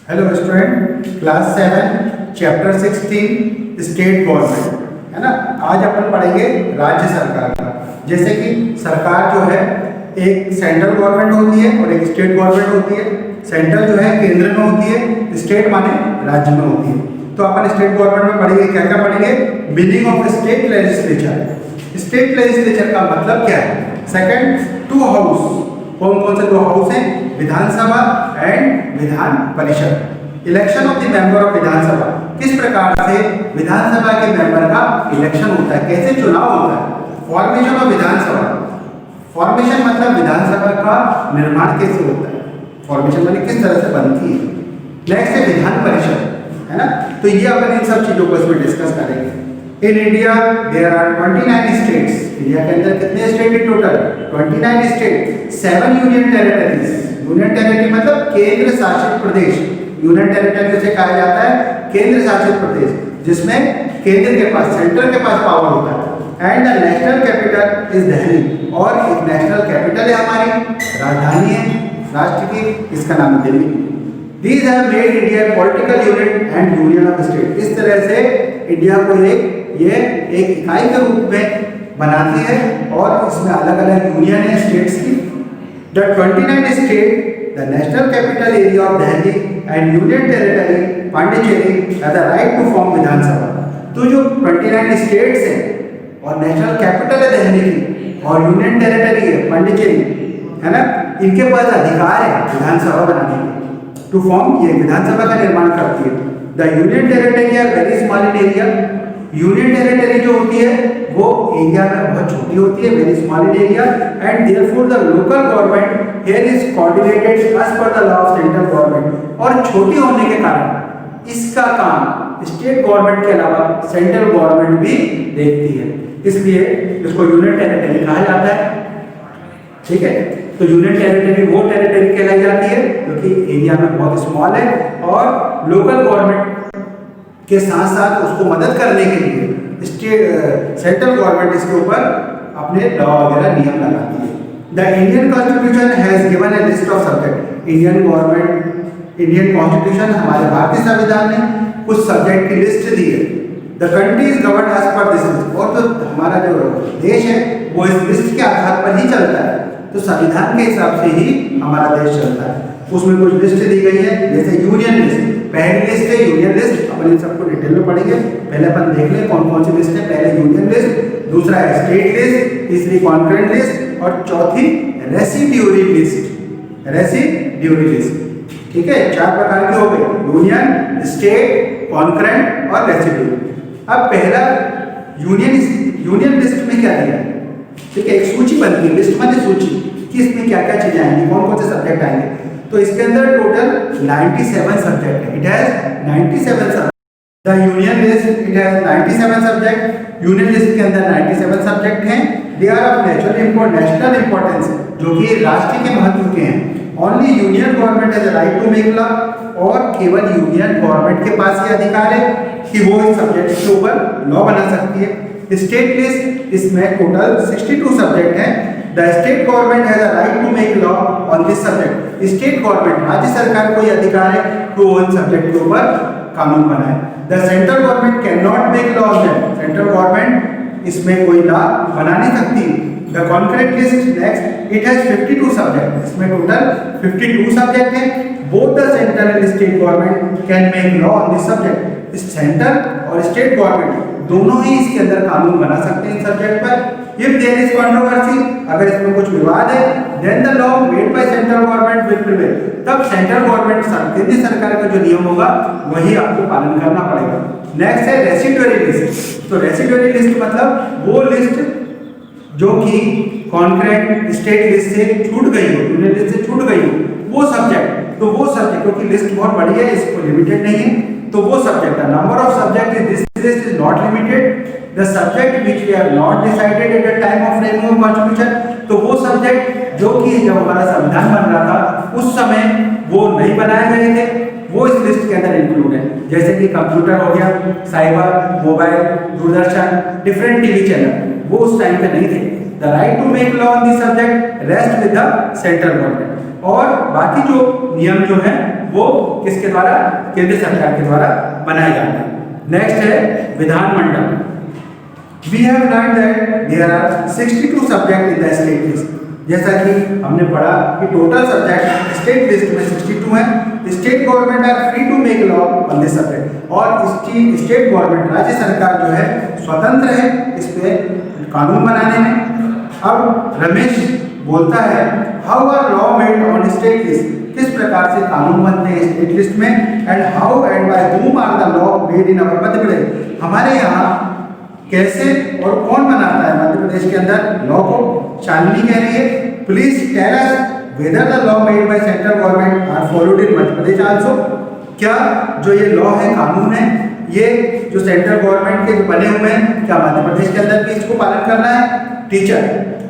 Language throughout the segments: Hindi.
Hello student, class 7 chapter 16 state government है ना। आज अपन पढ़ेंगे राज्य सरकार का। जैसे कि सरकार जो है एक सेंट्रल गवर्नमेंट होती है और एक स्टेट गवर्नमेंट होती है। सेंट्रल जो है केंद्र में होती है, स्टेट माने राज्य में होती है। तो अपन स्टेट गवर्नमेंट में पढ़ेंगे, क्या क्या पढ़ेंगे? Meaning of state legislature. State legislature का मतलब क्या है? Second, two house. कौन कौन से दो हाउस हैं? विधानसभा and Vidhan Parishad. Election of the member of Vidhan Sabha, किस प्रकार से विधानसभा के मेंबर का इलेक्शन होता है, कैसे चुनाव होता है। फॉर्मेशन ऑफ विधानसभा, फॉर्मेशन मतलब विधानसभा का निर्माण कैसे होता है, फॉर्मेशन माने किस तरह से बनती है। नेक्स्ट है विधान परिषद, है ना। तो ये अपन इन सब चीजों को इसमें डिस्कस करेंगे। In India there are 29 states. India के अंदर कितने स्टेट है total? 29 state, 7 union territories. Union territory मतलब केंद्र शासित प्रदेश। यूनियन टेरिटरी उसे कहा जाता है केंद्र शासित प्रदेश, जिसमें केंद्र के पास, सेंटर के पास पावर होता है। And the national capital is Delhi, और एक नेशनल कैपिटल है हमारी, राजधानी है राष्ट्र की, इसका नाम है Delhi. These have made India a political unit and union of state। इस तरह से इंडिया को एक इकाई के रूप में बनाती है और इसमें अलग अलग यूनियन है स्टेट्स की। The 29 state, the national capital area of Delhi and union territory Pondicherry have the right to form विधानसभा। तो जो 29 स्टेट्स हैं और नेशनल कैपिटल है दिल्ली की और यूनियन टेरिटरी है पांडिचेरी, है ना, इनके पास अधिकार है विधानसभा बनाने के। टू फॉर्म, ये विधानसभा का निर्माण करती है। The union territory are very small in area. Union territory जो होती है वो एरिया में बहुत छोटी होती है, very small in area, and therefore the local government here is coordinated as per the law of central government. और छोटी होने के कारण इसका काम स्टेट गवर्नमेंट के अलावा सेंट्रल गवर्नमेंट भी देखती है, इसलिए इसको यूनियन टेरिटरी कहा जाता है। ठीक है, तो यूनियन टेरिटरी वो टेरिटरी कहलाई जाती है जो कि एरिया में बहुत स्मॉल है और लोकल गवर्नमेंट के साथ साथ उसको मदद करने के लिए सेंट्रल गवर्नमेंट इसके ऊपर अपने लॉ वगैरह नियम लगाती है। The Indian constitution has given A list of subject. Indian constitution, हमारे भारतीय संविधान ने कुछ सब्जेक्ट की लिस्ट दी है। The country is govern as per this list. और तो हमारा जो देश है वो इस लिस्ट के आधार पर ही चलता है, तो संविधान के हिसाब से ही हमारा देश चलता है। उसमें कुछ लिस्ट दी गई है, जैसे यूनियन लिस्ट। पहली लिस्ट है यूनियन लिस्ट, अपन इन सबको डिटेल में पढ़ेंगे। पहले अपन देख लें कौन कौन सी लिस्ट है। पहले यूनियन लिस्ट, दूसरा है स्टेट लिस्ट, तीसरी कॉन्करेंट लिस्ट और चौथी रेसिड्यूरी लिस्ट। रेसिड्यूरी लिस्ट, ठीक है, 4 प्रकार के हो गए, यूनियन, स्टेट, कॉन्करेंट और रेसिड्यूरी। अब पहला यूनियन लिस्ट में क्या दिया है? ठीक है, एक सूची बनती है, लिस्ट माने सूची कि इसमें क्या क्या चीजें आएंगी, कौन कौन से सब्जेक्ट आएंगे। तो इसके अंदर टोटल 97 सब्जेक्ट है। It has 97 subject. The union list, it has 97 subject. Union list के अंदर 97 सब्जेक्ट हैं। They are of national importance, जो कि राष्ट्र के महत्व के हैं। Only union government has a right to make law, और केवल यूनियन गवर्नमेंट के पास ये अधिकार है कि वो इस सब्जेक्ट के ऊपर लॉ बना सकती है। स्टेट लिस्ट, इसमें टोटल 62 सब्जेक्ट हैं। The state government has a right to make law on this subject. State government, राज्य सरकार को यह अधिकार है कि वो इन सब्जेक्ट के ऊपर कानून बनाए। The central government can not make law on that. Central government इसमें कोई लॉ बना नहीं सकती। The concurrent list next, it has 52 subject. इसमें टोटल 52 सब्जेक्ट हैं। Both the central and state government can make law on this subject. Central और स्टेट गवर्नमेंट दोनों ही इसके अंदर कानून बना सकते हैं इस सब्जेक्ट पर। इफ देयर इज कंट्रोवर्सी, अगर इसमें कुछ विवाद है, then the law made by central government will prevail. तब सेंट्रल गवर्नमेंट, केंद्र सरकार का जो नियम होगा वही आपको पालन करना पड़ेगा। नेक्स्ट है रेसिड्यूरी लिस्ट। तो रेसिड्यूरी लिस्ट मतलब वो लिस्ट जो कि कॉन्करेंट स्टेट लिस्ट से छूट गई हो, यूनियन लिस्ट से छूट गई हो, वो सब्जेक्ट। तो वो सब्जेक्ट, क्योंकि लिस्ट बहुत बड़ी है, इसको लिमिटेड नहीं है, तो वो subject, the number of subject in this list is not limited. The subject which we have not decided at the time of framing of constitution. तो वो सब्जेक्ट जो कि जब हमारा संविधान बन रहा था उस समय वो नहीं बनाए गए थे, वो इस लिस्ट के अंदर इंक्लूड है। जैसे कि कंप्यूटर हो गया, cyber, mobile, Doordarshan, different TV channel, वो उस टाइम पे नहीं थे, the right to make law on this subject rest with the central government. और बाकी जो नियम जो है वो किसके द्वारा, केंद्र सरकार के द्वारा बनाए जाते हैं। नेक्स्ट है विधानमंडल। We have learned that there are 62 subjects in the state list। जैसा कि हमने पढ़ा कि टोटल सब्जेक्ट स्टेट लिस्ट में 62 हैं। State government are free to make law on this subject. और स्टेट गवर्नमेंट, राज्य सरकार जो है स्वतंत्र है इस पे कानून बनाने में। अब रमेश बोलता है how are law made on state list, किस प्रकार से कानून बनते हैं स्टेट लिस्ट में, and how and by whom are the law made in our Madhya Pradesh. हमारे यहाँ कैसे और कौन बनाता है मध्य प्रदेश के अंदर लॉ को। चांदनी कह रही है please tell us whether the law made by central government are followed in Madhya Pradesh also. क्या जो ये लॉ है, कानून है, ये जो सेंट्रल गवर्नमेंट के बने हुए हैं, क्या मध्य प्रदेश के अंदर भी इसको पालन करना है। Teacher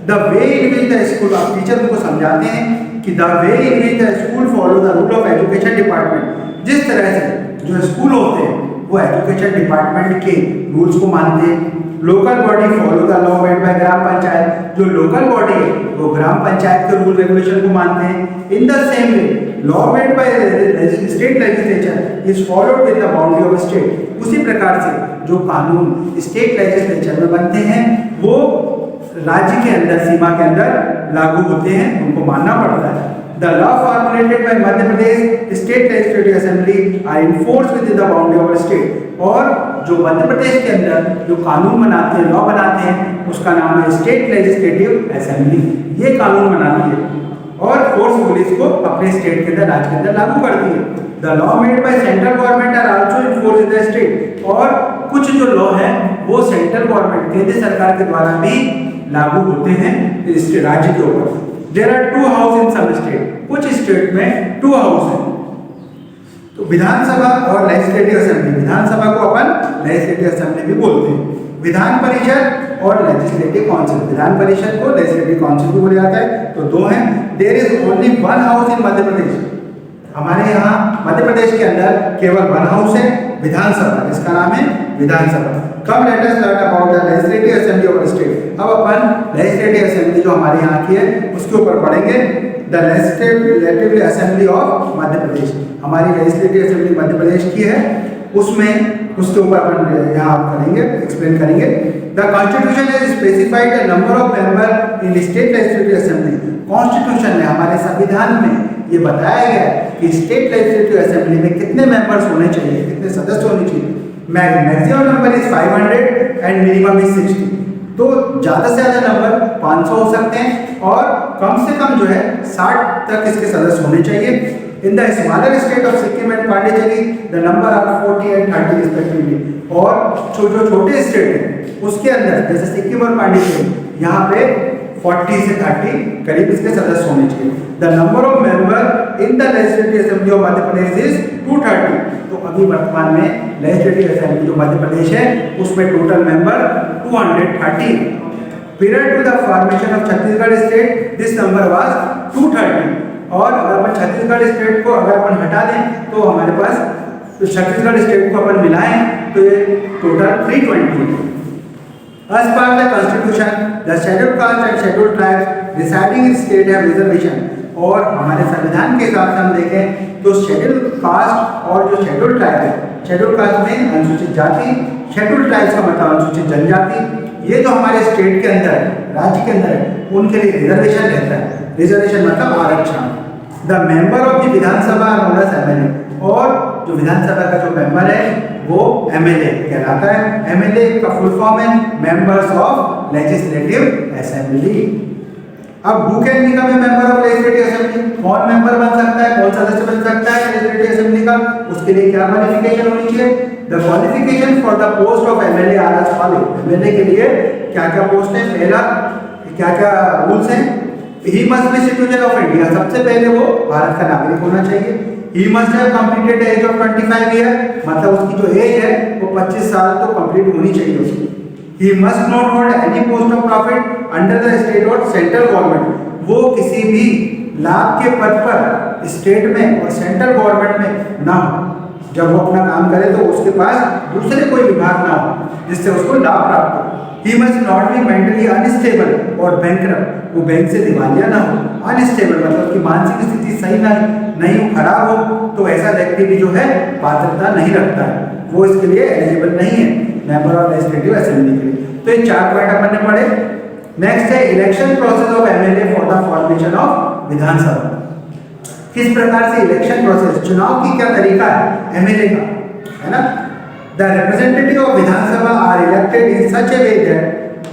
the way in which the school, आप टीचर को समझाते हैं कि the way in which the school follow the rule of education department. जिस तरह से जो स्कूल होते हैं वो एजुकेशन डिपार्टमेंट के रूल्स को मानते हैं। Local body follow the law made by gram panchayat, जो लोकल बॉडी है वो ग्राम पंचायत के रूल रेगुलेशन को मानते हैं। In the same way law made by state legislature is followed with the boundary of state. उसी प्रकार से जो कानून स्टेट लेजिस्लेचर में बनते हैं वो राज्य के अंदर, सीमा के अंदर लागू होते हैं, उनको मानना पड़ता है। The law formulated by Madhya Pradesh State Legislative Assembly are enforced within the boundary of the state। और जो मध्य प्रदेश के अंदर जो कानून बनाते हैं, लॉ बनाते हैं, उसका नाम है स्टेट लेजिस्लेटिव असेंबली। ये कानून बनाती है और फोर्सफुली इसको अपने स्टेट के अंदर, राज्य के अंदर लागू करती है। The law made by central government are also enforced in the state. और कुछ जो लॉ है वो सेंट्रल गवर्नमेंट, केंद्र सरकार के द्वारा भी लागू होते हैं इस राज्य के ऊपर। There are two house in some state, कुछ स्टेट में 2 हाउस है। तो विधानसभा और लेजिस्लेटिव असेंबली, विधानसभा को अपन लेजिस्लेटिव असेंबली भी बोलते हैं। विधान परिषद और लेजिस्लेटिव काउंसिल, विधान परिषद को लेजिस्लेटिव काउंसिल भी बोला जाता है, तो 2 हैं। There is only 1 house in Madhya Pradesh. हमारे यहाँ मध्य प्रदेश के अंदर केवल 1 हाउस है, विधानसभा, इसका नाम है Vidhan Sabha. Come let us learn about the legislative assembly of state. अब अपन लेजिस्लेटिव असेंबली जो हमारे यहाँ की है उसके ऊपर पढ़ेंगे। The legislative assembly of Madhya Pradesh, हमारी लेजिस्लेटिव असेंबली मध्य प्रदेश की है, उसमें उसके ऊपर अपन यहाँ करेंगे, एक्सप्लेन करेंगे। The constitution is specified the number of member in state legislative assembly. Constitution में, हमारे संविधान में ये बताया गया है कि स्टेट लेजिस्लेटिव असेंबली में कितने मेंबर्स होने चाहिए, कितने सदस्य होने चाहिए। Maximum number is 500 and minimum is 60। तो ज़्यादा से ज़्यादा नंबर 500 हो सकते हैं और कम से कम जो है 60 तक इसके सदस्य होने चाहिए। In the smaller state of Sikkim and Pondicherry the number are 40 and 30 respectively. और जो छोटे स्टेट हैं उसके अंदर जैसे सिक्किम और पांडिचेरी, यहाँ पे 40 से 30 करीब इसके सदस्य होने चाहिए। The number of member in the legislative assembly of Madhya Pradesh is 230। तो अभी वर्तमान में लेजिस्लेटिव असेंबली जो मध्य प्रदेश है उसमें total member 230। Prior to the formation of Chhattisgarh state this number was 230। और अगर अपन छत्तीसगढ़ स्टेट को अगर अपन हटा दें तो हमारे पास तो छत्तीसगढ़ स्टेट को अपन मिलाएं तो ये total 320। As per the constitution, the scheduled caste and scheduled tribes residing in state have reservation। और हमारे संविधान के हिसाब से हम देखें तो शेड्यूल कास्ट और जो शेड्यूल ट्राइब है, शेड्यूल कास्ट में अनुसूचित जाति, शेड्यूल ट्राइब्स का मतलब अनुसूचित जनजाति, ये जो हमारे स्टेट के अंदर है, राज्य के अंदर है, उनके लिए रिजर्वेशन रहता है। रिजर्वेशन मतलब आरक्षण। The member of the Vidhan Sabha known as MLA. और जो विधानसभा का जो मेंबर है वो एमएलए कहलाता है। एमएलए का फुल फॉर्म है मेंबर्स ऑफ लेजिस्लेटिव असेंबली। अब who can become a member of legislative assembly, कौन मेंबर बन सकता है, कौन सदस्य बन सकता है लेजिस्लेटिव असेंबली का, उसके लिए क्या क्वालिफिकेशन होनी चाहिए। The qualification for the post of MLA are as follow. MLA के लिए क्या क्या पोस्ट है, पहला क्या क्या रूल्स हैं। He must be citizen of India, सबसे पहले वो भारत का नागरिक होना चाहिए। He must have completed age of 25 year, मतलब उसकी जो एज है वो 25 साल तो कंप्लीट होनी चाहिए उसकी। He must not hold any post of profit under the state or central government। वो किसी भी लाभ के पद पर स्टेट में और सेंट्रल गवर्नमेंट में ना हो। जब वो अपना काम करे तो उसके पास दूसरे कोई विभाग ना हो जिससे उसको लाभ प्राप्त हो। He must not be mentally unstable और bankrupt, वो बैंक से दिवालिया ना हो। अनस्टेबल मतलब उसकी मानसिक स्थिति सही नहीं हो, खराब हो, तो ऐसा व्यक्ति भी जो है पात्रता नहीं रखता है, वो इसके लिए एलिजिबल नहीं है मेंबर ऑफ लेजिस्लेटिव असेंबली के लिए। तो ये 4 पॉइंट अपन ने पढ़े। नेक्स्ट है election process of MLA for the formation of Vidhan Sabha. किस प्रकार से इलेक्शन प्रोसेस, चुनाव की क्या तरीका है एमएलए का, है ना। The representative of Vidhan Sabha are elected in such a way that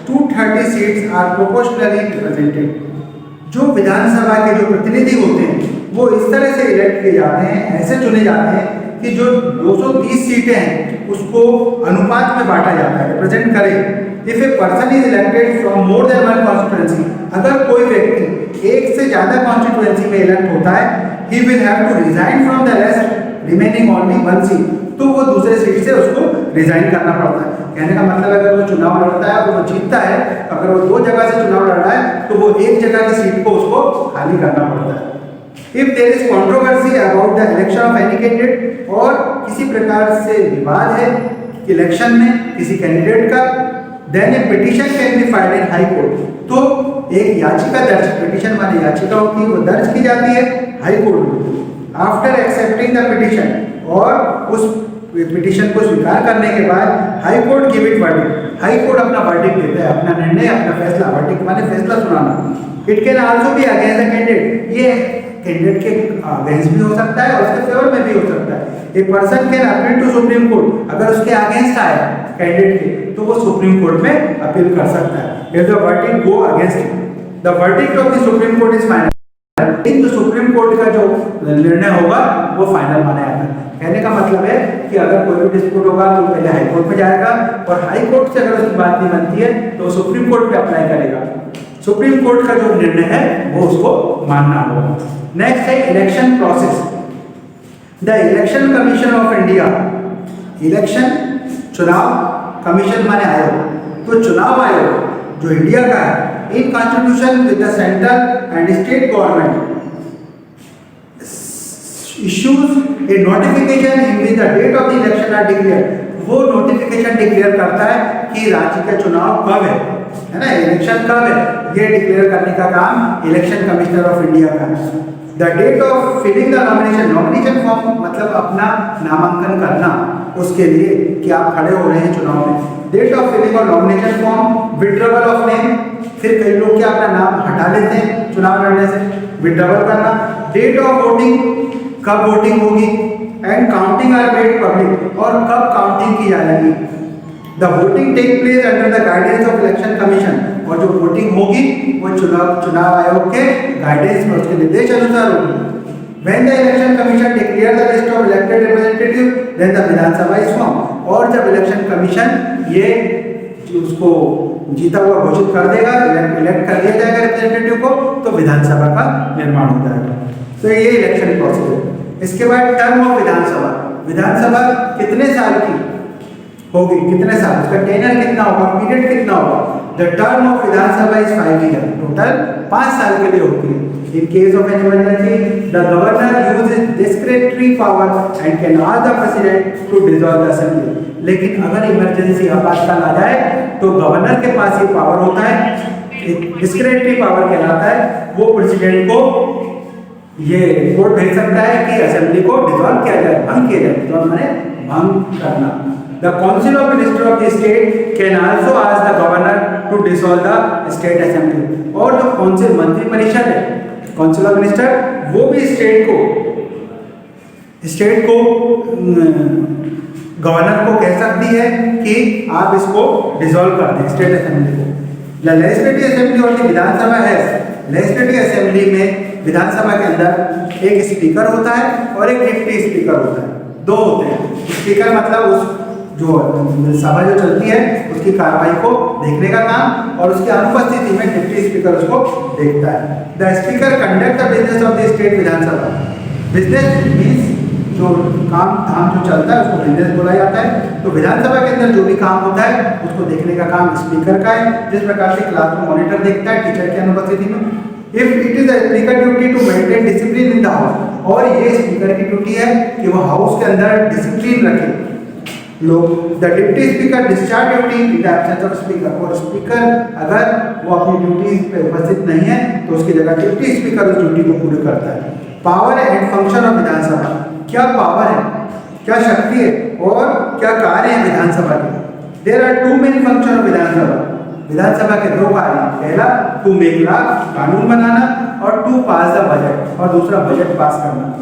230 seats are proportionally represented. जो विधानसभा के जो प्रतिनिधि होते हैं वो इस तरह से इलेक्ट किए जाते हैं, ऐसे चुने जाते हैं कि जो 230 सीटें हैं उसको अनुपात में बांटा जाता है, रिप्रेजेंट करे। If a person is elected from more than one constituency, अगर कोई व्यक्ति एक से ज्यादा कॉन्स्टिट्यूएंसी में इलेक्ट होता है, he will have to resign from the rest remaining only one seat, तो वो दूसरे सीट से उसको रिजाइन करना पड़ता है। कहने का मतलब अगर वो चुनाव लड़ता है और वो जीतता है, अगर वो 2 जगह से चुनाव लड़ रहा है तो वो एक जगह की सीट को उसको खाली करना पड़ता है। If there is controversy about the election of any candidate, और किसी प्रकार से विवाद है इलेक्शन में किसी कैंडिडेट का, then a petition can be filed in high court, तो एक याचिका दर्ज, पिटीशन माने याचिका होती है, वो दर्ज की जाती है हाई कोर्ट में। आफ्टर एक्सेप्टिंग द पिटीशन, और उस पिटीशन को स्वीकार करने के बाद high court give it verdict, high court अपना वर्डिक्ट देता है, अपना निर्णय, अपना फैसला, वर्डिक्ट माने फैसला सुनाना। It can also be against the candidate, ये कैंडिडेट के अगेंस्ट भी हो सकता है और उसके फेवर में भी हो सकता है। A person can appeal to supreme court, अगर उसके अगेंस्ट आए कैंडिडेट के तो वो सुप्रीम कोर्ट में अपील कर सकता है। If the verdict go against, the verdict of the supreme court is final, तो सुप्रीम कोर्ट का जो निर्णय होगा वो फाइनल माना जाता है। कहने का मतलब है कि अगर कोई भी डिस्प्यूट होगा तो पहले हाई कोर्ट में जाएगा, और हाई कोर्ट से अगर उसकी बात नहीं बनती है तो सुप्रीम कोर्ट पे अप्लाई करेगा, सुप्रीम कोर्ट का जो निर्णय है वो उसको मानना होगा। नेक्स्ट है election process. The election commission of India, election चुनाव, कमीशन माने आयोग, तो चुनाव आयोग जो इंडिया का है, in constitution with the central and state government issues a notification in which the date of the election are declared, वो नोटिफिकेशन डिक्लेयर करता है कि राज्य का चुनाव कब है ना, इलेक्शन कब है, ये डिक्लेयर करने का काम इलेक्शन कमिश्नर ऑफ इंडिया का है। The date of filling the nomination, nomination form मतलब अपना नामांकन करना, उसके लिए कि आप खड़े हो रहे हैं चुनाव में। डेट ऑफ फिलिंग और nomination form, withdrawal of name, फिर कई लोग क्या अपना नाम हटा लेते हैं चुनाव लड़ने से, विड्रॉवल करना। डेट ऑफ वोटिंग, कब वोटिंग होगी, and counting are made public, और कब काउंटिंग की जाएगी। The voting take place under the guidance of election commission, और जो वोटिंग होगी वो चुनाव आयोग के गाइडेंस में, उसके निर्देश अनुसार होगी। When the election commission declare the list of elected representative, then the Vidhan Sabha is formed, और जब इलेक्शन कमीशन ये उसको जीता हुआ घोषित कर देगा, इलेक्ट कर दिया जाएगा रिप्रेजेंटेटिव को, तो विधानसभा का निर्माण हो जाएगा। तो ये इलेक्शन प्रोसेस है। इसके बाद टर्म ऑफ विधानसभा, विधानसभा कितने साल की होगी, कितने साल, उसका टेनर कितना होगा, पीरियड कितना होगा। The term of Vidhan Sabha is 5 year, total 5 साल के लिए होती है। In case of an emergency the governor uses discretionary power and can ask the president to dissolve the assembly. लेकिन अगर इमरजेंसी आपातकाल आ जाए तो गवर्नर के पास ये पावर होता है, डिस्क्रेटरी पावर कहलाता है, वो प्रेसिडेंट को ये रिपोर्ट भेज सकता है कि असेंबली को डिसॉल्व किया जाए, भंग किया जाए, डिसॉल्व माने भंग करना। The council of minister of the state can also ask the governor to dissolve the state assembly. और जो काउंसिल मंत्री परिषद है, काउंसिल ऑफ मिनिस्टर, वो भी स्टेट को गवर्नर को कह सकती है कि आप इसको डिसॉल्व कर दें, स्टेट असेंबली को। द लेजिस्लेटिव असेंबली और द विधानसभा है, लेजिस्लेटिव असेंबली में विधानसभा के अंदर एक स्पीकर होता है और एक डिप्टी स्पीकर होता है, 2 होते हैं। स्पीकर मतलब उस जो सभा जो चलती है उसकी कार्रवाई को देखने का काम, और उसकी अनुपस्थिति में डिप्टी स्पीकर उसको देखता है। The speaker conduct the business of the state Vidhan Sabha. Business means जो काम धाम जो चलता है उसको बिजनेस बोला जाता है। तो विधानसभा के अंदर जो भी काम होता है उसको देखने का काम स्पीकर का है, जिस प्रकार से क्लास में मॉनिटर देखता है टीचर की अनुपस्थिति में। If it is the speaker duty to maintain discipline in the house, और ये स्पीकर की ड्यूटी है कि वो हाउस के अंदर डिसिप्लिन रखे लोग। The deputy speaker discharge duty in the absence of speaker, और स्पीकर अगर वो अपनी ड्यूटी पे उपस्थित नहीं है तो उसकी जगह डिप्टी स्पीकर उस ड्यूटी को पूरी करता है। पावर एंड फंक्शन ऑफ विधानसभा, क्या पावर है, क्या शक्ति है और क्या कार्य है विधानसभा के। There are two main function of Vidhan Sabha, Vidhan Sabha के दो कार्य, पहला टू मेक लॉ, कानून बनाना, और टू पास द बजट, और दूसरा बजट पास करना।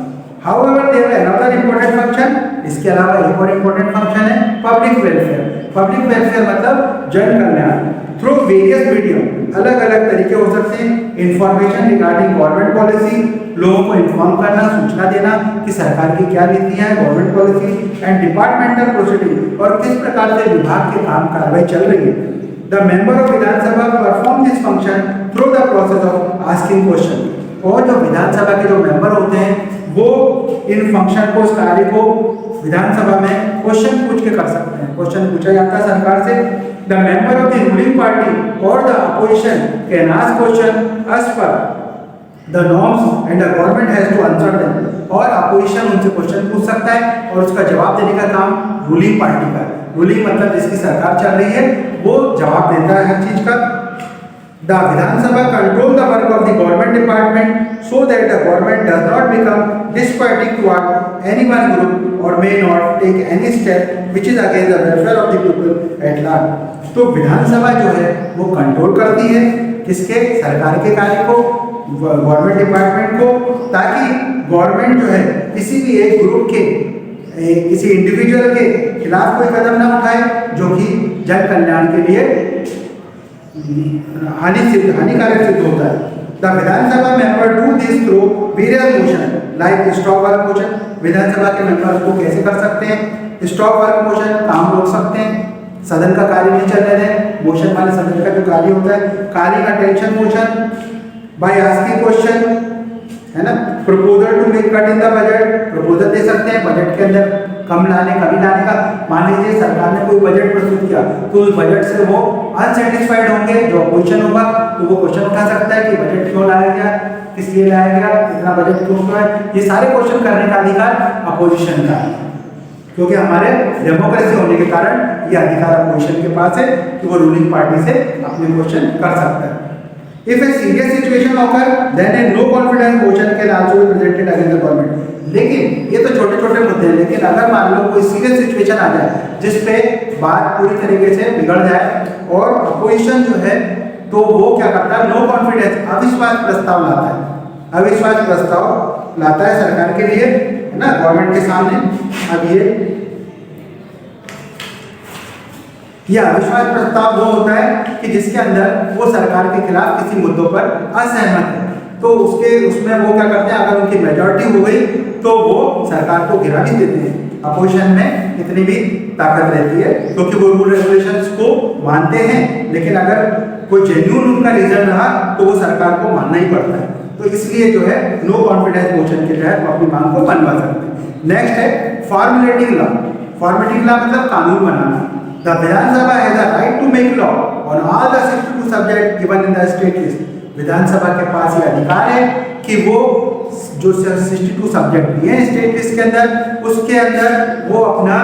However, there is another important function, इसके अलावा एक और इम्पोर्टेंट फंक्शन है पब्लिक वेलफेयर। पब्लिक वेलफेयर मतलब जन कल्याण। थ्रू वेरियस मीडियम, अलग अलग तरीके हो सकते हैं। इंफॉर्मेशन रिगार्डिंग गवर्नमेंट पॉलिसी, लोगों को इन्फॉर्म करना, सूचना देना कि सरकार की क्या नीतियां हैं, government policy and departmental proceeding, और किस प्रकार से विभाग के काम कार्रवाई चल रही है। The member of Vidhan Sabha perform this function through the process of asking question, और जो विधानसभा के जो मेंबर होते हैं वो इन फंक्शन को, इस कार्य को विधानसभा में क्वेश्चन पूछ के कर सकते हैं। क्वेश्चन पूछा जाता है सरकार से। The member of the ruling party और the opposition can ask question as per the norms and the government has to answer them, और अपोजिशन उनसे क्वेश्चन पूछ सकता है और उसका जवाब देने का काम रूलिंग पार्टी का। रूलिंग मतलब जिसकी सरकार चल रही है वो जवाब देता है हर चीज का। The Vidhan Sabha control the work of the government department so that the government does not become despotic toward any one group or may not take any step which is against the welfare of the people at large। तो विधानसभा जो है वो कंट्रोल करती है किसके, सरकार के कार्य को, गवर्नमेंट डिपार्टमेंट को, ताकि गवर्नमेंट जो है किसी भी एक ग्रुप के, किसी इंडिविजुअल के खिलाफ कोई कदम ना उठाए जो कि जन कल्याण के लिए हानिकारक सिद्ध होता है। The Vidhan Sabha member do this through various motion like stop work motion. Vidhan Sabha के मेंबर को कैसे कर सकते हैं, स्टॉप वर्क मोशन, काम रोक सकते हैं, सदन का कार्य नहीं चलने दें। मोशन माने सदन का जो कार्य होता है, कार्य का tension motion by asking question, है ना। Proposal to make cut in the budget, proposal दे सकते हैं बजट के अंदर कम लाने, कमी लाने का। मान लीजिए सरकार ने कोई बजट प्रस्तुत किया तो उस बजट से वो अनसेटिस्फाइड होंगे, जो अपोजिशन होगा तो वो क्वेश्चन उठा सकता है कि बजट क्यों लाया गया, किस लिए लाया गया, इतना बजट क्यों है। ये सारे क्वेश्चन करने का अधिकार अपोजिशन का है, क्योंकि हमारे डेमोक्रेसी होने के कारण ये अधिकार अपोजिशन के पास है कि वो रूलिंग पार्टी से अपने क्वेश्चन कर सकता है। If a serious situation occur, then a no confidence motion can also be presented against the government। लेकिन ये तो छोटे छोटे मुद्दे हैं, लेकिन अगर मान लो कोई सीरियस सिचुएशन आ जाए जिस पे बात पूरी तरीके से बिगड़ जाए और अपोजिशन जो है तो वो क्या करता है, नो कॉन्फिडेंस, अविश्वास प्रस्ताव लाता है। अविश्वास प्रस्ताव लाता है सरकार के लिए, है ना, गवर्नमेंट के सामने। अब ये अविश्वास प्रस्ताव वो होता है कि जिसके अंदर वो सरकार के खिलाफ किसी मुद्दों पर असहमत है, तो उसमें वो क्या करते हैं, अगर उनकी मेजॉरिटी हो गई तो वो सरकार को गिरा भी देते हैं। अपोजिशन में इतनी भी ताकत रहती है क्योंकि वो रूल रेगुलेशंस को मानते हैं, लेकिन अगर कोई जेन्युइन उनका रीजन रहा तो वो सरकार को मानना ही पड़ता है। तो इसलिए जो है नो कॉन्फिडेंस मोशन के तहत वो अपनी मांग को मनवा सकते हैं। नेक्स्ट है फॉर्मेटिंग लॉ। फॉर्मेटिंग लॉ मतलब कानून बनाना। The Vidhan Sabha has a right to make law on all the 62 subjects given in the state list। विधानसभा के पास ये अधिकार है कि वो जो 62 सब्जेक्ट दिए हैं स्टेट लिस्ट के अंदर, उसके अंदर वो अपना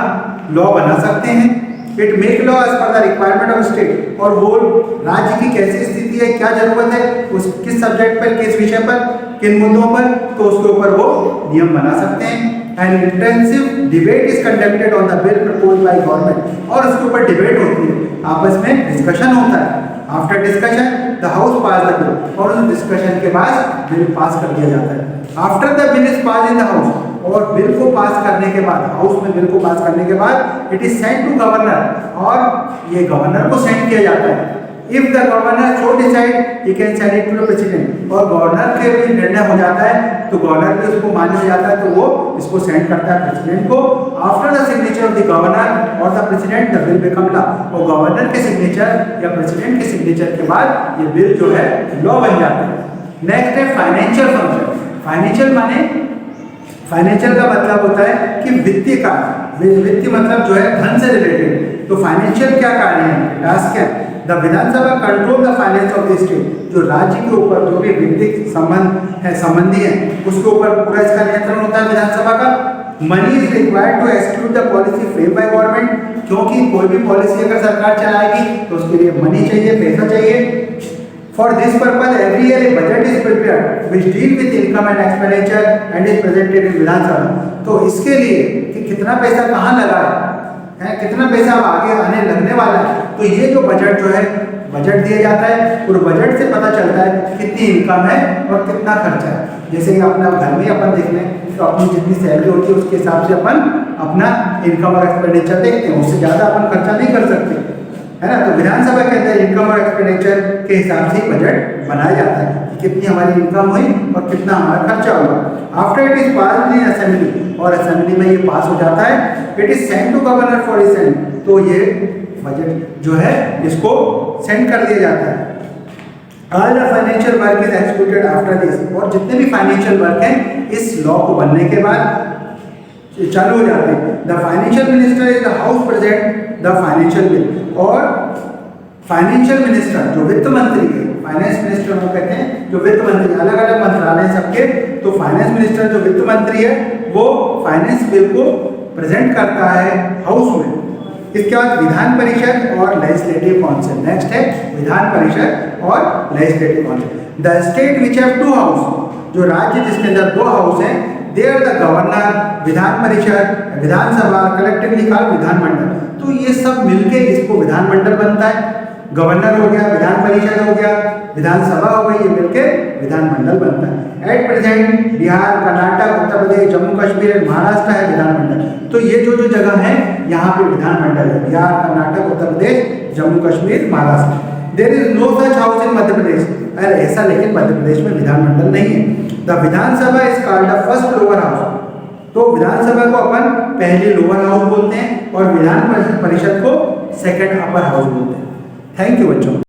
लॉ बना सकते हैं। It make law as per the requirement of state, और वो राज्य की कैसी स्थिति है, क्या जरूरत है, उस किस सब्जेक्ट पर, किस विषय पर, किन मुद्दों पर, तो उसके ऊपर वो नियम बना सकते हैं। An intensive debate is conducted on the bill proposed by government, और उसके ऊपर डिबेट होती है, आपस में डिस्कशन होता है। After discussion the house pass the bill, और उस डिस्कशन के बाद बिल पास कर दिया जाता है। After the bill is pass in the house, और बिल को पास करने के बाद, हाउस में बिल को पास करने के बाद it is send to governor, और ये गवर्नर को सेंड किया जाता है। If the governor so decide he can send it to the president, और गवर्नर के भी निर्णय हो जाता है तो गवर्नर भी उसको मान्य हो जाता है तो वो इसको सेंड करता है प्रेसिडेंट को। After the signature of the governor और the president the bill become law, और गवर्नर के सिग्नेचर या प्रेसिडेंट के सिग्नेचर के बाद ये बिल जो है लॉ बन जाता है। नेक्स्ट है फाइनेंशियल फंक्शन। फाइनेंशियल माने, फाइनेंशियल का मतलब होता है कि वित्तीय कार्य। वित्तीय मतलब जो है धन से रिलेटेड। तो फाइनेंशियल क्या कार्य है, टास्क क्या है। The Vidhan Sabha control the finance of the state, जो राज्य के ऊपर जो भी वित्तीय संबंधी है उसके ऊपर पूरा इसका नियंत्रण होता है विधानसभा का। Money is required to execute the policy frame by government, क्योंकि कोई भी पॉलिसी अगर सरकार चलाएगी तो उसके लिए मनी चाहिए, पैसा चाहिए। For this purpose every year a budget is prepared which deal with income and expenditure and is presented in Vidhan Sabha. तो इसके लिए कि कितना पैसा कहाँ लगा है, कितना पैसा अब आगे आने लगने वाला है, तो ये जो बजट जो है बजट दिया जाता है और बजट से पता चलता है कितनी इनकम है और कितना खर्चा है। जैसे कि अपना घर में अपन देख लें तो अपनी जितनी सैलरी होती है उसके हिसाब से अपन अपना इनकम और एक्सपेंडिचर देखते हैं, उससे ज़्यादा अपन खर्चा नहीं कर सकते, है ना। तो विधानसभा के अंदर इनकम और एक्सपेंडिचर के हिसाब से बजट बनाया जाता है कि कितनी हमारी इनकम हुई और कितना हमारा खर्चा हुआ। After it is pass in assembly, और असेंबली में ये पास हो जाता है, it is send to governor for send, तो ये बजट जो है इसको सेंड कर दिया जाता है। All the financial work is executed after this, और जितने भी फाइनेंशियल वर्क हैं इस लॉ को बनने के बाद चालू हो जाते हैं। The financial minister is the house present the financial bill, और फाइनेंशियल मिनिस्टर जो वित्त मंत्री है, फाइनेंस मिनिस्टर वो कहते हैं जो वित्त मंत्री, अलग अलग मंत्रालय सबके, तो फाइनेंस मिनिस्टर जो वित्त मंत्री है वो फाइनेंस बिल को प्रेजेंट करता है हाउस में। इसके बाद विधान परिषद और लेजिस्लेटिव काउंसिल, नेक्स्ट है विधान परिषद और legislative council. The state which have two house, जो राज्य जिसके अंदर दो हाउस हैं, there the governor, Vidhan Parishad, Vidhan Sabha, collectively called विधानमंडल, तो ये सब मिलके इसको विधानमंडल बनता है। गवर्नर हो गया, विधान परिषद हो गया, विधानसभा हो गई, ये मिलके विधानमंडल बनता है। At present Bihar, Karnataka, Uttar Pradesh, Jammu Kashmir and Maharashtra है विधानमंडल। तो ये जो जो जगह है यहाँ पे विधानमंडल है, Bihar, Karnataka, Uttar Pradesh, Jammu Kashmir, Maharashtra. There is no such house in Madhya Pradesh, अरे ऐसा लेकिन मध्य प्रदेश में विधानमंडल नहीं है। The Vidhan Sabha is called the first lower house, तो विधानसभा को अपन पहले लोअर हाउस बोलते हैं और विधान परिषद को सेकंड अपर हाउस बोलते हैं। थैंक यू बच्चों।